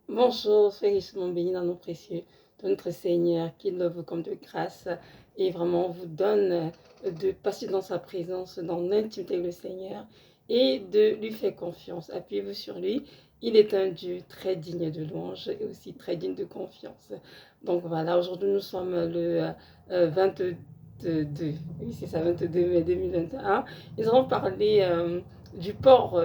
Bonjour, soyez richement bénis dans nos précieux de notre Seigneur qui vous comme de grâce et vraiment vous donne de passer dans sa présence, dans l'intimité avec le Seigneur et de lui faire confiance. Appuyez-vous sur lui. Il est un Dieu très digne de louange et aussi très digne de confiance. Donc voilà, aujourd'hui nous sommes le 22, oui c'est ça, 22 mai 2021. Nous allons parler du port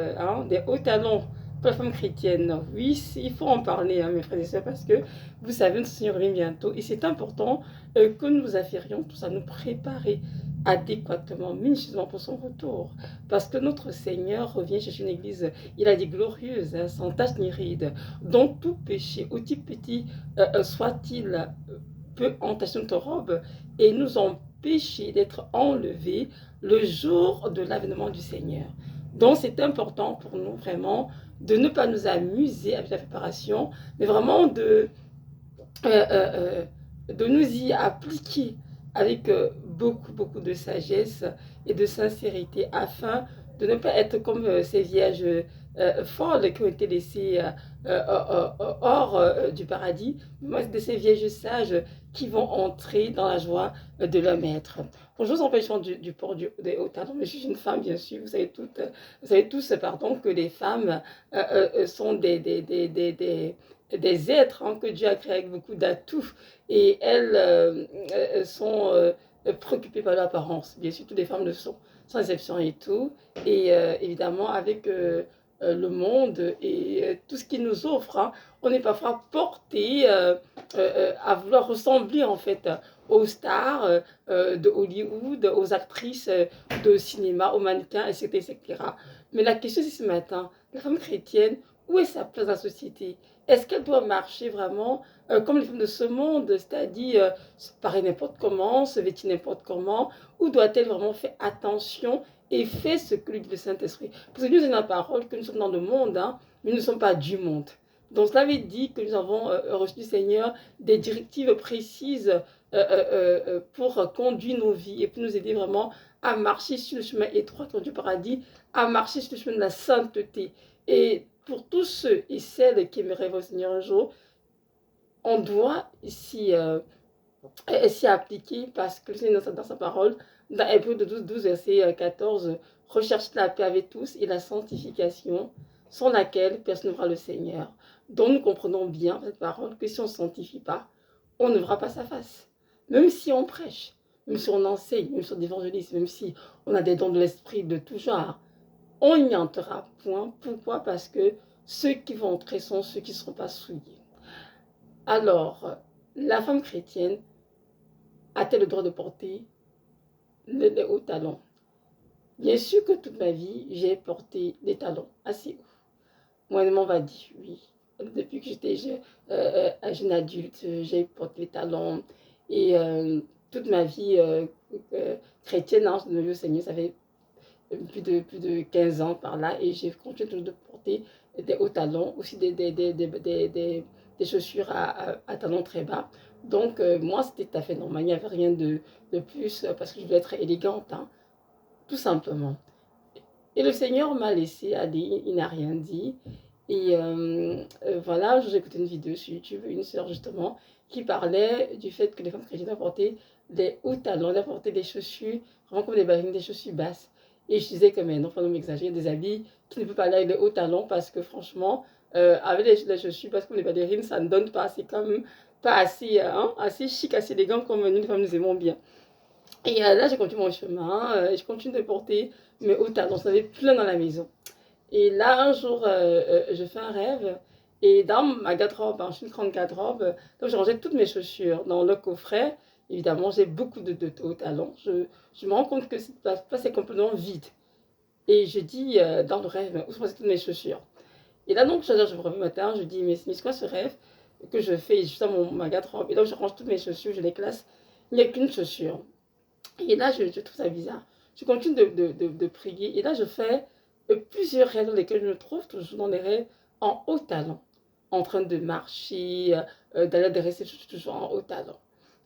des hauts talons pour la femme chrétienne. Oui, il faut en parler, mes frères et sœurs, parce que vous savez, notre Seigneur revient bientôt. Et c'est important que nous afférions tout ça, nous préparer adéquatement, minutieusement pour son retour. Parce que notre Seigneur revient chercher une église, il a dit glorieuse, sans tache ni ride, dont tout péché, aussi petit soit-il, peut entacher notre robe et nous empêcher d'être enlevés le jour de l'avènement du Seigneur. Donc c'est important pour nous vraiment de ne pas nous amuser avec la préparation, mais vraiment de nous y appliquer avec beaucoup de sagesse et de sincérité afin de ne pas être comme ces vierges folles qui ont été laissées hors du paradis, mais de ces vierges sages qui vont entrer dans la joie de leur maître. Bonjour, nous empêchons du port des hauts talons, mais je suis une femme, bien sûr. Vous savez tous pardon, que les femmes sont des êtres que Dieu a créés avec beaucoup d'atouts et elles sont préoccupées par l'apparence. Bien sûr, toutes les femmes le sont, sans exception et tout. Et évidemment, avec le monde et tout ce qu'il nous offre, on est parfois porté à vouloir ressembler en fait aux stars de Hollywood, aux actrices de cinéma, aux mannequins, etc., etc. Mais la question c'est ce matin, la femme chrétienne, où est sa place dans la société? Est-ce qu'elle doit marcher vraiment comme les femmes de ce monde, c'est-à-dire se paraître n'importe comment, se vêtir n'importe comment, ou doit-elle vraiment faire attention et faire ce que lui dit le Saint-Esprit? Parce que nous avons la parole que nous sommes dans le monde, mais nous ne sommes pas du monde. Donc cela veut dire que nous avons reçu du Seigneur des directives précises pour conduire nos vies et pour nous aider vraiment à marcher sur le chemin étroit du paradis, à marcher sur le chemin de la sainteté. Et pour tous ceux et celles qui aimeraient voir le Seigneur un jour, on doit s'y appliquer parce que le Seigneur dans sa parole, dans Hébreux 12 verset 14, recherche la paix avec tous et la sanctification, sans laquelle personne ne verra le Seigneur. Donc nous comprenons bien cette parole que si on ne sanctifie pas, on ne verra pas sa face. Même si on prêche, même si on enseigne, même si on évangélise, même si on a des dons de l'esprit de tout genre, on n'y entrera point. Pourquoi? Parce que ceux qui vont entrer sont ceux qui ne seront pas souillés. Alors, la femme chrétienne a-t-elle le droit de porter les hauts talons? Bien sûr que toute ma vie, j'ai porté des talons assez hauts. Moi, on va dire oui. Depuis que j'étais jeune adulte, j'ai porté des talons. Et toute ma vie chrétienne, je me au Seigneur, ça fait plus de 15 ans par là. Et j'ai continué de porter des hauts talons, aussi des chaussures à talons très bas. Donc, moi, c'était tout à fait normal. Il n'y avait rien de plus parce que je voulais être élégante, tout simplement. Et le Seigneur m'a laissé aller, il n'a rien dit. Et voilà, j'ai écouté une vidéo sur YouTube, une sœur justement, qui parlait du fait que les femmes chrétiennes portaient des hauts talons, portaient des chaussures, vraiment comme des ballerines, des chaussures basses. Et je disais que, mais non, faut pas m'exagérer, des habits qui ne peuvent pas aller avec les hauts talons parce que franchement, avec les chaussures basses comme les ballerines, ça ne donne pas, c'est quand même pas assez, assez chic, assez élégant comme nous, les femmes, nous aimons bien. Et là, j'ai continué mon chemin, et je continue de porter mes hauts talons, j'en avais plein dans la maison. Et là, un jour, je fais un rêve. Et dans ma garde-robe, je suis une grande garde-robe, donc j'ai rangé toutes mes chaussures dans le coffret. Évidemment, j'ai beaucoup de hauts talons. Je me rends compte que cette place est complètement vide. Et je dis dans le rêve, où sont toutes mes chaussures? Et là, donc, je me réveille le matin, je dis, mais c'est quoi ce rêve que je fais juste dans ma garde-robe? Et donc, je range toutes mes chaussures, je les classe. Il n'y a qu'une chaussure. Et là, je trouve ça bizarre. Je continue de prier. Et là, je fais plusieurs rêves dans lesquels je me trouve toujours dans les rêves en haut talon, en train de marcher, d'aller adresser toujours en haut talon.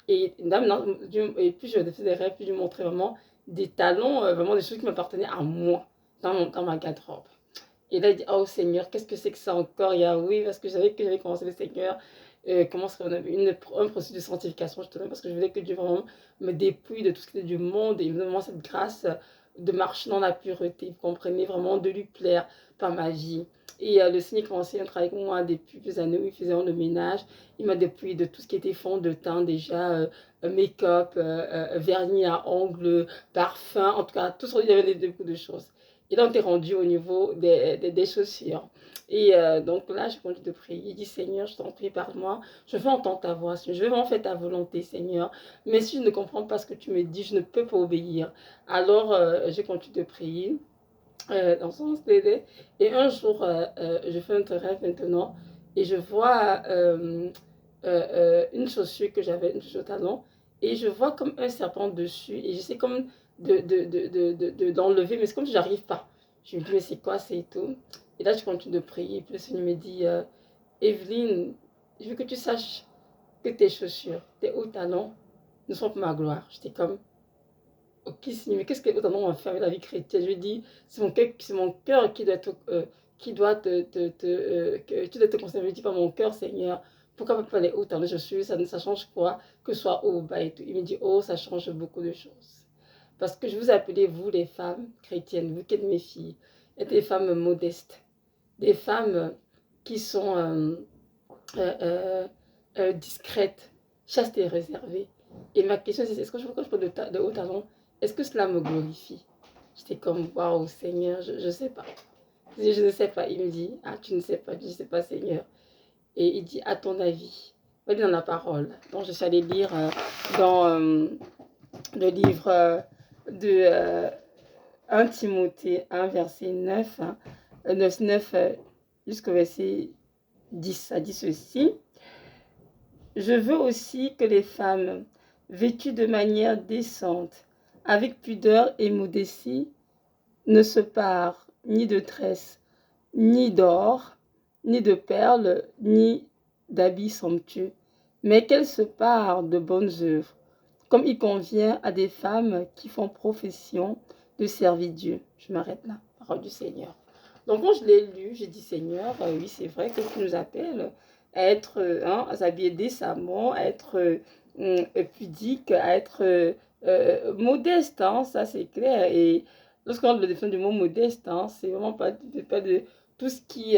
Et, et puis je faisais des rêves, puis je montrais vraiment des talons, vraiment des choses qui m'appartenaient à moi, dans ma garde-robe. Et là, il dit, oh Seigneur, qu'est-ce que c'est que ça encore? Il y a oui, parce que j'avais commencé le Seigneur, commence on avait un processus de sanctification, je te donne, parce que je voulais que Dieu vraiment me dépouille de tout ce qui était du monde et me donne vraiment cette grâce de marcher dans la pureté, vous comprenez, vraiment de lui plaire par ma vie. Et le Seigneur commençait à travailler avec moi depuis plusieurs années où il faisait le ménage. Il m'a dépouillé de tout ce qui était fond de teint déjà, make-up, vernis à ongles, parfum, en tout cas, tout ce, il y avait beaucoup de choses. Et là, on était rendu au niveau des chaussures. Et donc là, je continue de prier. Il dit, Seigneur, je t'en prie, parle-moi. Je veux entendre ta voix. Je veux en faire ta volonté, Seigneur. Mais si je ne comprends pas ce que tu me dis, je ne peux pas obéir. Alors, je continue de prier. Dans son CD. Et un jour, je fais un rêve maintenant. Et je vois une chaussure que j'avais, une chaussure au talon. Et je vois comme un serpent dessus. Et j'essaie comme d'enlever, mais c'est comme si j'arrive pas. Je me dis, mais c'est quoi, c'est tout. Et là, je continue de prier. Et puis le Seigneur me dit, Evelyne, je veux que tu saches que tes chaussures, tes hauts talons, ne sont pas ma gloire. J'étais comme, ok, Seigneur, mais qu'est-ce que les hauts talons ont fait avec la vie chrétienne? Je dis, c'est mon cœur qui doit être, qui doit que tu dois te conserver. Je dis, pas mon cœur, Seigneur. Pourquoi pas les hauts talons? Je suis, ça change quoi? Que ce soit haut ou bas et tout. Il me dit, oh, ça change beaucoup de choses. Parce que je vous appelais, vous les femmes chrétiennes, vous qui êtes mes filles, êtes des femmes modestes, des femmes qui sont discrètes, chastes et réservées. Et ma question c'est, est-ce que quand je parle de haut talon, est-ce que cela me glorifie? J'étais comme, waouh Seigneur, je ne sais pas. Je ne sais pas. Il me dit, ah tu ne sais pas, je ne sais pas Seigneur. Et il dit, à ton avis, il dit dans la parole. Donc je suis allée lire dans le livre de 1 Timothée 1, verset 9, 9 jusqu'au verset 10. Ça dit ceci. Je veux aussi que les femmes, vêtues de manière décente, avec pudeur et modestie, ne se parent ni de tresses, ni d'or, ni de perles, ni d'habits somptueux, mais qu'elles se parent de bonnes œuvres, comme il convient à des femmes qui font profession de servir Dieu. Je m'arrête là, parole du Seigneur. Donc quand je l'ai lu, j'ai dit Seigneur, oui c'est vrai que tu nous appelles à être, à s'habiller décemment, à être pudique, à être modeste, hein, ça c'est clair. Et lorsqu'on le défend du mot modeste, hein, c'est vraiment pas de tout ce qui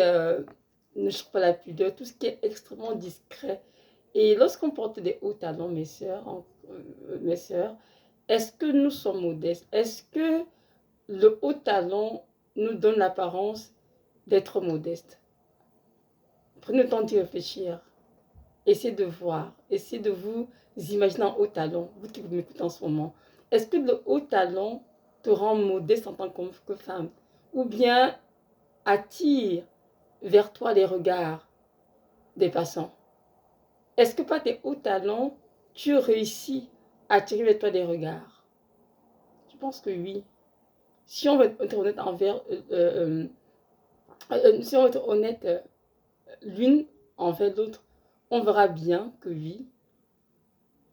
ne choque pas la pudeur, tout ce qui est extrêmement discret. Et lorsqu'on porte des hauts talons, mes sœurs, est-ce que nous sommes modestes? Est-ce que le haut talon nous donne l'apparence d'être modeste? Prenez le temps d'y réfléchir. Essayez de voir. Essayez de vous imaginer en haut talon, vous qui m'écoutez en ce moment. Est-ce que le haut talon te rend modeste en tant que femme? Ou bien attire vers toi les regards des passants? Est-ce que par tes hauts talons, tu réussis à attirer vers toi des regards? Je pense que oui. Si on veut être honnête si on veut être honnête l'une envers l'autre, on verra bien que oui,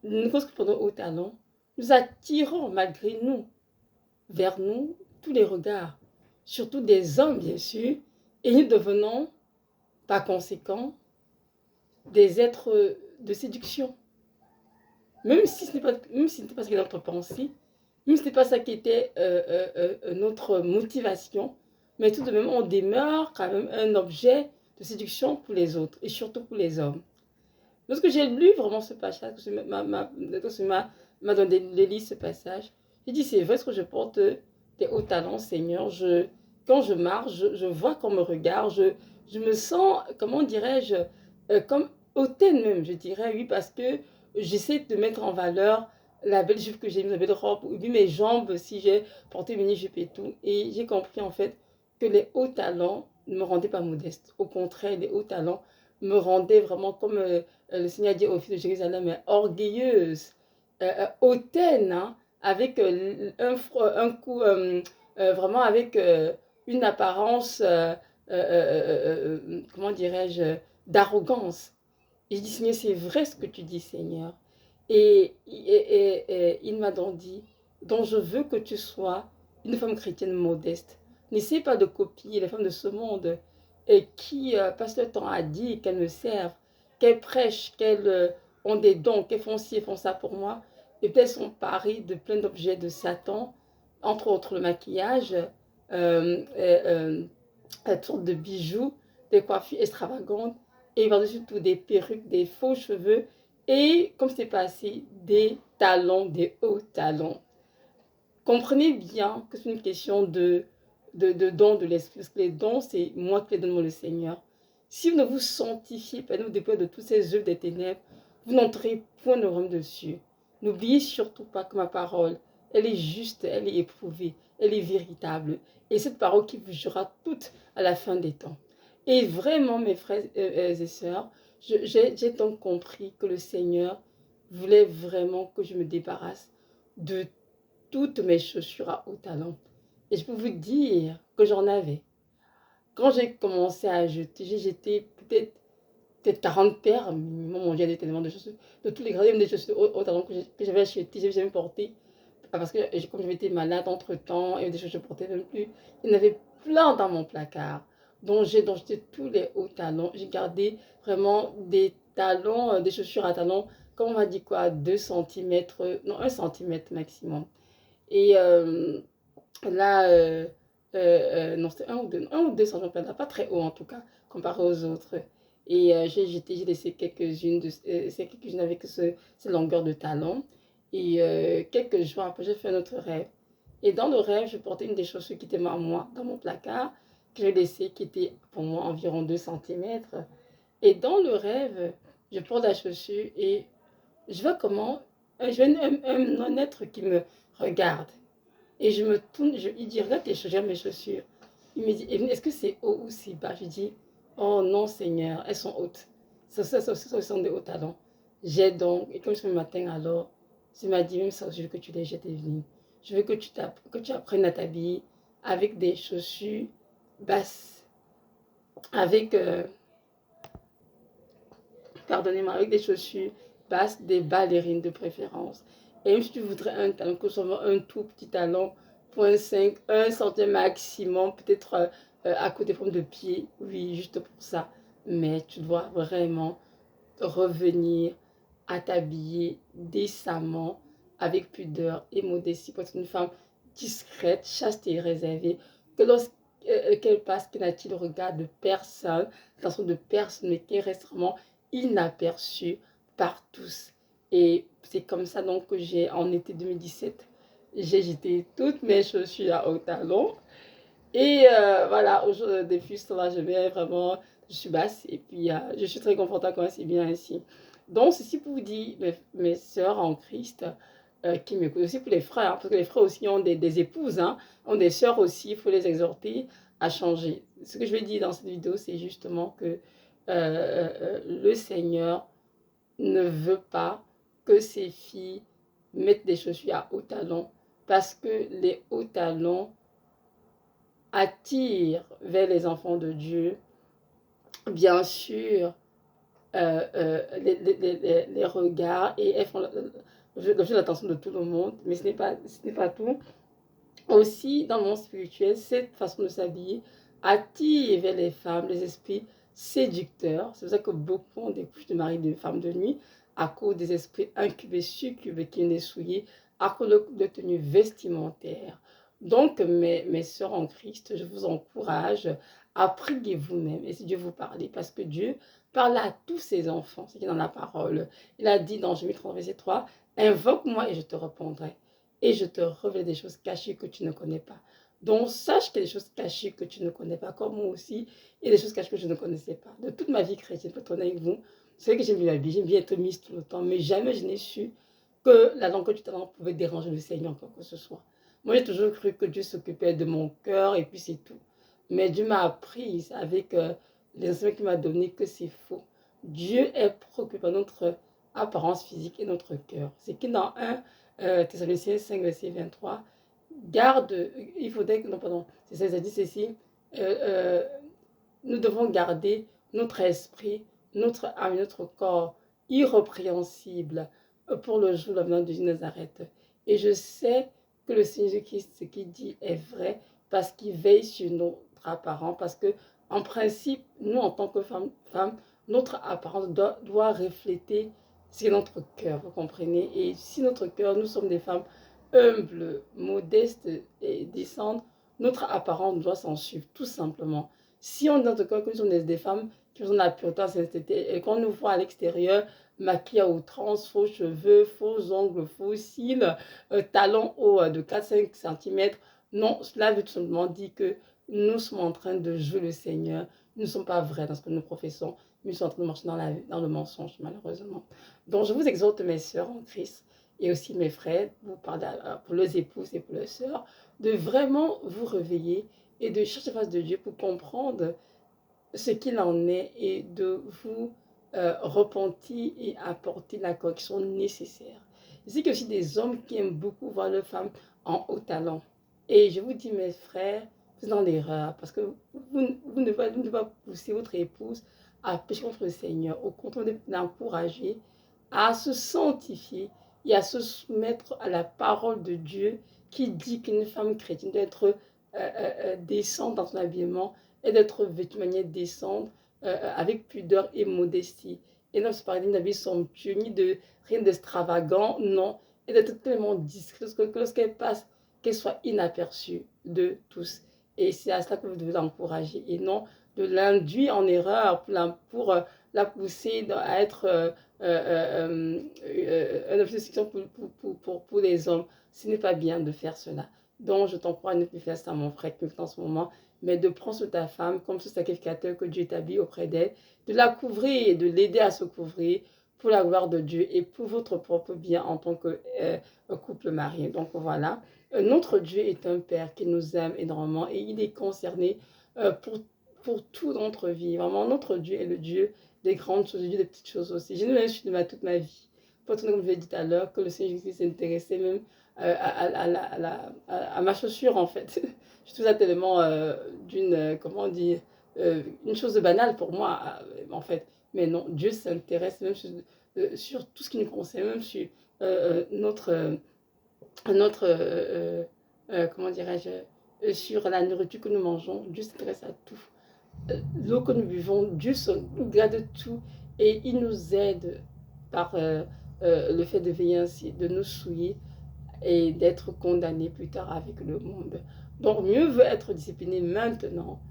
nous correspondons au talent, nous attirons malgré nous vers nous tous les regards, surtout des hommes bien sûr, et nous devenons par conséquent des êtres de séduction. Même si ce n'est pas ce qui est notre pensée, même si ce n'est pas ça qui était notre motivation, mais tout de même on demeure quand même un objet de séduction pour les autres et surtout pour les hommes. Lorsque j'ai lu vraiment ce passage, m'a donné de lire ce passage, j'ai dit c'est vrai ce que je porte des hauts talents, Seigneur. Quand je marche, je vois qu'on me regarde, je me sens, comment dirais-je, comme hautaine même, je dirais, oui, parce que j'essaie de mettre en valeur la belle jupe que j'ai, la belle robe, ou bien mes jambes si j'ai porté une mini-jupe et tout. Et j'ai compris en fait que les hauts talents ne me rendaient pas modeste. Au contraire, les hauts talents me rendaient vraiment comme le Seigneur dit aux filles de Jérusalem, orgueilleuse, hautaine, hein, avec un coup, vraiment avec une apparence, comment dirais-je, d'arrogance. Et je dis, Seigneur, c'est vrai ce que tu dis, Seigneur. Et il m'a donc dit, donc je veux que tu sois une femme chrétienne modeste. N'essaie pas de copier les femmes de ce monde et qui passent le temps à dire qu'elles me servent, qu'elles prêchent, qu'elles ont des dons, qu'elles font ci et font ça pour moi. Et peut-être sont parées de plein d'objets de Satan, entre autres le maquillage, toutes sortes de bijoux, des coiffures extravagantes, et par-dessus tout des perruques, des faux cheveux, et comme c'est passé, des talons, des hauts talons. Comprenez bien que c'est une question de dons de l'esprit, parce que les dons, c'est moi qui les donne, moi le Seigneur. Si vous ne vous sanctifiez pas, nous dépendez de toutes ces œuvres des ténèbres, vous n'entrez point de royaume dessus. N'oubliez surtout pas que ma parole, elle est juste, elle est éprouvée, elle est véritable. Et cette parole qui vous jurera toute à la fin des temps. Et vraiment, mes frères et sœurs, j'ai donc compris que le Seigneur voulait vraiment que je me débarrasse de toutes mes chaussures à haut talon. Et je peux vous dire que j'en avais. Quand j'ai commencé à jeter, j'ai jeté peut-être 40 paires. Mon Dieu, il y avait tellement de chaussures. De tous les grades, des chaussures haut talon que j'avais achetées, j'avais jamais portées. Parce que comme j'avais été malade entre-temps, et des choses que je ne portais même plus, il y en avait plein dans mon placard. Donc j'ai jeté tous les hauts talons. J'ai gardé vraiment des talons, des chaussures à talons, comme on m'a dit quoi, 2 cm, non 1 cm maximum. Et là, non, c'était 1 ou 2 cm, pas très haut en tout cas, comparé aux autres. Et j'ai laissé quelques-unes quelques-unes avec ces longueurs de talons. Et quelques jours après, j'ai fait un autre rêve. Et dans le rêve, je portais une des chaussures qui était à moi dans mon placard, que j'ai laissé, qui était pour moi environ 2 cm. Et dans le rêve, je porte la chaussure et je vois comment, je vois un être qui me regarde. Et je me tourne, il dit, regarde tes chaussures, mes chaussures. Il me dit, est-ce que c'est haut ou si bas? Je dis, oh non Seigneur, elles sont hautes. Ce sont des hauts talons. J'ai donc, et comme ce matin alors, tu m'as dit, même ça, je veux que tu les jettes, Evelyne. Je veux que tu apprennes à t'habiller avec des chaussures basses, avec, pardonnez-moi, avec des chaussures basses, des ballerines de préférence. Et même si tu voudrais un talon, que ce soit un tout petit talon, 0,5, 1 cm maximum, peut-être à côté des formes de pied, oui, juste pour ça. Mais tu dois vraiment revenir à t'habiller décemment, avec pudeur et modestie, pour être une femme discrète, chaste et réservée, que lorsqu'elle passe, qu'elle n'a-t-il le regard de personne, l'attention de personne, mais qu'elle reste vraiment inaperçue par tous. Et c'est comme ça donc que en été 2017, j'ai jeté toutes mes chaussures à haut talon. Et voilà, depuis ce temps-là, je mets vraiment, je suis basse et puis je suis très confortable quand c'est bien ainsi. Donc, ceci pour vous dire, mes sœurs en Christ qui m'écoutent, aussi pour les frères, hein, parce que les frères aussi ont des épouses, hein, ont des sœurs aussi, il faut les exhorter à changer. Ce que je vais dire dans cette vidéo, c'est justement que le Seigneur ne veut pas que ses filles mettent des chaussures à haut talon, parce que les hauts talons attirent vers les enfants de Dieu, bien sûr, les regards, et elles font l'objet de l'attention de tout le monde, mais ce n'est pas tout. Aussi, dans le monde spirituel, cette façon de s'habiller attire vers les femmes les esprits séducteurs. C'est pour ça que beaucoup ont des couches de mari, de femmes de nuit, à cause des esprits incubés, succubés qui viennent les souiller, à cause de tenues vestimentaires. Donc, mes sœurs en Christ, je vous encourage à prier vous-même et si Dieu vous parle, parce que Dieu parle à tous ses enfants, c'est qui est dans la parole. Il a dit dans Jérémie 30, verset 3, invoque-moi et je te répondrai. Et je te révèle des choses cachées que tu ne connais pas. Donc, sache qu'il y a des choses cachées que tu ne connais pas, comme moi aussi, et des choses cachées que je ne connaissais pas. De toute ma vie chrétienne, pour être honnête avec vous, c'est vrai que j'aime bien m'habiller, j'aime bien être mise tout le temps, mais jamais je n'ai su que la langue du talent pouvait déranger le Seigneur, quoi que ce soit. Moi, j'ai toujours cru que Dieu s'occupait de mon cœur, et puis c'est tout. Mais Dieu m'a appris avec les enseignements qu'il m'a donnés que c'est faux. Dieu est préoccupé par notre apparence physique et notre cœur. C'est qu'il dans un Thessaloniciens 5, verset 23, garde, il faudrait que, non, pardon, c'est ça, ça dit ceci, euh, euh, nous devons garder notre esprit, notre âme, notre corps irrépréhensible pour le jour de la venue de Jésus de Nazareth. Et je sais que le Seigneur Jésus-Christ, ce qu'il dit est vrai, parce qu'il veille sur notre apparence, parce que en principe, nous, en tant que femmes, notre apparence doit refléter c'est notre cœur, vous comprenez? Et si notre cœur, nous sommes des femmes humbles, modestes et décentes, notre apparence doit s'en suivre, tout simplement. Si on est dans notre cœur que nous sommes des femmes qui ont la pureté, la sincérité, et qu'on nous voit à l'extérieur, maquillée à outrance, faux cheveux, faux ongles, faux cils, talons hauts de 4-5 cm, non, cela veut tout simplement dire que nous sommes en train de jouer le Seigneur. Nous ne sommes pas vrais dans ce que nous professons, mais nous sommes en train de marcher dans le mensonge, malheureusement. Donc, je vous exhorte, mes sœurs en Christ, et aussi mes frères, pour les épouses et pour les sœurs, de vraiment vous réveiller et de chercher la face de Dieu pour comprendre ce qu'il en est et de vous repentir et apporter la correction nécessaire. Je sais qu'il y a aussi des hommes qui aiment beaucoup voir leurs femmes en haut talent. Et je vous dis, mes frères, vous êtes dans l'erreur parce que vous ne devez pas pousser votre épouse à pécher contre le Seigneur. Au contraire, de l'encourager à se sanctifier et à se soumettre à la parole de Dieu qui dit qu'une femme chrétienne doit être décente dans son habillement et d'être vêtue de manière décente, avec pudeur et modestie. Et non, c'est pas une habit somptueux, ni de rien d'extravagant, non. Et d'être tellement discrète que lorsqu'elle passe, qu'elle soit inaperçue de tous. Et c'est à cela que vous devez l'encourager et non de l'induire en erreur pour la pousser à être un objet de séduction pour les hommes. Ce n'est pas bien de faire cela. Donc, je t'encourage à ne plus faire ça, mon frère, qui en ce moment, mais de prendre sur ta femme comme ce sacrificateur que Dieu établit auprès d'elle, de la couvrir et de l'aider à se couvrir pour la gloire de Dieu et pour votre propre bien en tant que couple marié. Donc voilà, notre Dieu est un Père qui nous aime énormément et il est concerné pour tout dans notre vie. Vraiment, notre Dieu est le Dieu des grandes choses, le Dieu des petites choses aussi. J'ai même de toute ma vie. Pour comme je l'ai dit tout à l'heure, que le Seigneur Jésus s'intéressait même à ma chaussure en fait. Je trouve ça tellement comment dire, une chose banale pour moi en fait. Mais non, Dieu s'intéresse même sur tout ce qui nous concerne, même sur notre comment dirais-je, sur la nourriture que nous mangeons. Dieu s'intéresse à tout. L'eau que nous buvons, Dieu regarde tout et il nous aide par le fait de veiller ainsi, de nous souiller et d'être condamné plus tard avec le monde. Donc mieux vaut être discipliné maintenant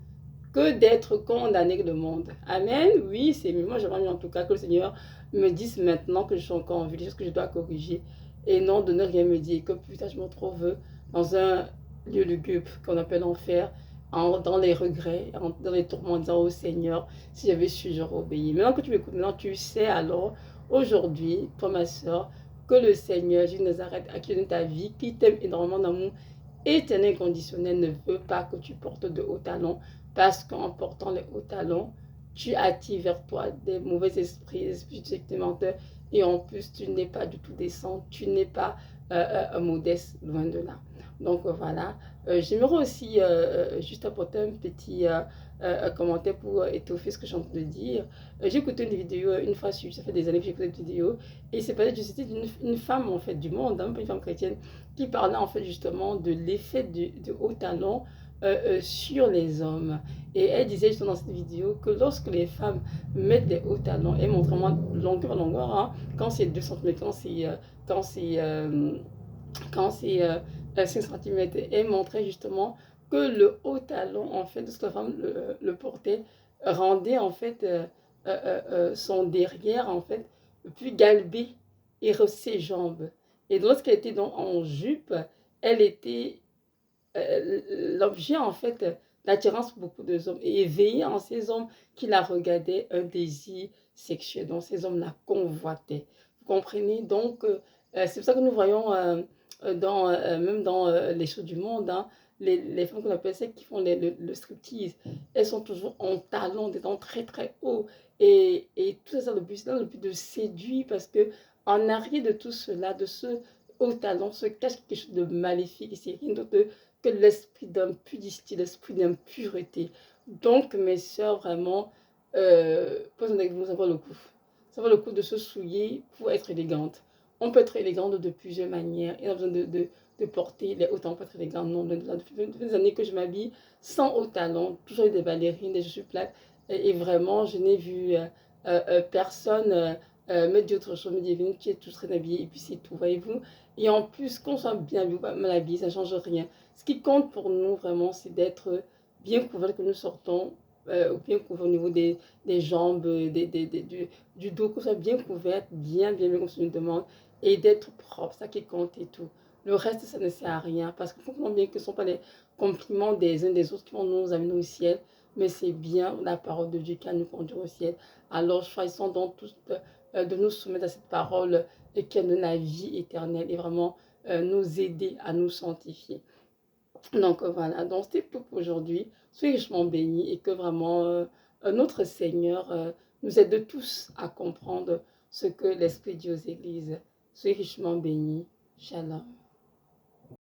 que d'être condamné avec le monde. Amen. Oui, c'est mieux. Moi, j'aimerais mieux en tout cas que le Seigneur me dise maintenant que je suis encore en vie, des choses que je dois corriger et non de ne rien me dire, que plus tard je me retrouve dans un lieu lugubre qu'on appelle enfer, dans les regrets, dans les tourments, en disant au Seigneur, si j'avais su, j'aurais obéi. Maintenant que tu m'écoutes, maintenant tu sais alors, aujourd'hui, toi ma soeur, que le Seieur, Jésus de Nazareth, à qui donne ta vie, qui t'aime énormément d'amour éternel conditionnel, ne veut pas que tu portes de hauts talons, parce qu'en portant les hauts talons, tu attires vers toi des mauvais esprits, des esprits menteurs, et en plus, tu n'es pas du tout décent, tu n'es pas modeste, loin de là. Donc voilà, j'aimerais aussi juste apporter un petit commentaire pour étoffer ce que je suis en train de dire. J'ai écouté une vidéo une fois, ça fait des années que j'ai écouté une vidéo, et c'est pas c'était une femme en fait du monde, hein, une femme chrétienne, qui parlait en fait justement de l'effet du haut talon sur les hommes. Et elle disait justement dans cette vidéo que lorsque les femmes mettent des hauts talons, elles montrent vraiment longueur, hein, quand c'est 2 cm, quand c'est quand c'est 5 cm, elle montrait justement que le haut talon, en fait, lorsque la femme le portait, rendait en fait son derrière, en fait, plus galbé et ses jambes. Et lorsqu'elle était donc en jupe, elle était l'objet en fait d'attirance pour beaucoup de hommes et éveillait en ces hommes qui la regardaient un désir sexuel. Donc ces hommes la convoitaient. Vous comprenez? Donc c'est pour ça que nous voyons même dans les shows du monde, hein, les femmes qu'on appelle celles qui font le striptease, elles sont toujours en talons, des talons très très hauts. Et tout ça, dans le but de séduire, parce que en arrière de tout cela, de ce haut talon, se cache quelque chose de maléfique. Et c'est rien d'autre que l'esprit d'impudicité, l'esprit d'impureté. Donc, mes soeurs, vraiment, posez avec vous, ça vaut le coup. Ça vaut le coup de se souiller pour être élégante. On peut être élégante de plusieurs manières. Il y a besoin de porter les hauts talons, pas très grand nombre. Depuis des années que je m'habille sans haut talons, toujours des ballerines, des chaussures plates. Et vraiment, je n'ai vu personne me dire autre chose, me dire, tu es tout très habillée, et puis c'est tout, voyez-vous. Et en plus, qu'on soit bien habillé ou pas mal habillé, ça ne change rien. Ce qui compte pour nous, vraiment, c'est d'être bien couvert, que nous sortons, bien couvert au niveau des jambes, du dos, que soit bien couverte, bien, comme ça nous demande, et d'être propre, ça qui compte et tout. Le reste, ça ne sert à rien, parce qu'il faut comprendre bien que ce ne sont pas les compliments des uns des autres qui vont nous amener au ciel, mais c'est bien la parole de Dieu qui va nous conduire au ciel. Alors, choisissons donc tous de nous soumettre à cette parole et qui donne la vie éternelle et vraiment nous aider à nous sanctifier. Donc voilà, donc c'était tout pour aujourd'hui. Soyez richement bénis et que vraiment notre Seigneur nous aide tous à comprendre ce que l'Esprit dit aux églises. Soyez richement bénis. Shalom.